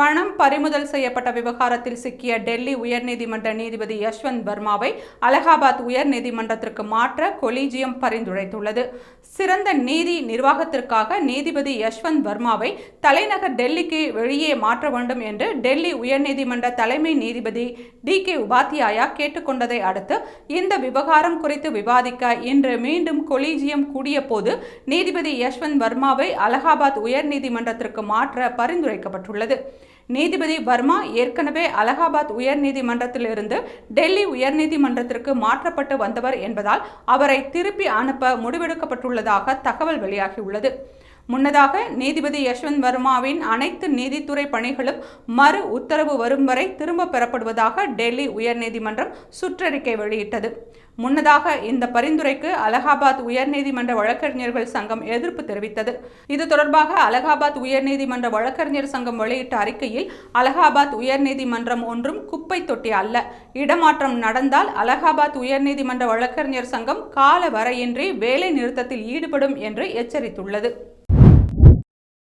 பணம் பறிமுதல் செய்யப்பட்ட விவகாரத்தில் சிக்கிய டெல்லி உயர்நீதிமன்ற நீதிபதி யஷ்வந்த் வர்மாவை அலகாபாத் உயர்நீதிமன்றத்திற்கு மாற்ற கொலீஜியம் பரிந்துரைத்துள்ளது. சிறந்த நீதி நிர்வாகத்திற்காக நீதிபதி யஷ்வந்த் வர்மாவை தலைநகர் டெல்லிக்கு வெளியே மாற்ற வேண்டும் என்று டெல்லி உயர்நீதிமன்ற தலைமை நீதிபதி டி.கே. உபாத்யாயா கேட்டுக்கொண்டதை அடுத்து இந்த விவகாரம் குறித்து விவாதிக்க இன்று மீண்டும் கொலீஜியம் கூடிய போது நீதிபதி யஷ்வந்த் வர்மாவை அலகாபாத் உயர்நீதிமன்றத்திற்கு மாற்ற பரிந்துரைக்கப்பட்டுள்ளது. நீதிபதி வர்மா ஏற்கனவே அலகாபாத் உயர்நீதிமன்றத்திலிருந்து டெல்லி உயர்நீதிமன்றத்திற்கு மாற்றப்பட்டு வந்தவர் என்பதால் அவரை திருப்பி அனுப்ப முடிவெடுக்கப்பட்டுள்ளதாக தகவல் வெளியாகியுள்ளது. முன்னதாக நீதிபதி யஷ்வந்த் வர்மாவின் அனைத்து நீதித்துறை பணிகளும் மறு உத்தரவு வரும் வரை திரும்ப பெறப்படுவதாக டெல்லி உயர்நீதிமன்றம் சுற்றறிக்கை வெளியிட்டது. முன்னதாக இந்த பரிந்துரைக்கு அலகாபாத் உயர்நீதிமன்ற வழக்கறிஞர்கள் சங்கம் எதிர்ப்பு தெரிவித்தது. இது தொடர்பாக அலகாபாத் உயர்நீதிமன்ற வழக்கறிஞர் சங்கம் வெளியிட்ட அறிக்கையில், அலகாபாத் உயர்நீதிமன்றம் ஒன்றும் குப்பை தொட்டி அல்ல. இடமாற்றம் நடந்தால் அலகாபாத் உயர்நீதிமன்ற வழக்கறிஞர் சங்கம் கால வரையின்றி வேலை நிறுத்தத்தில் ஈடுபடும் என்று எச்சரித்துள்ளது.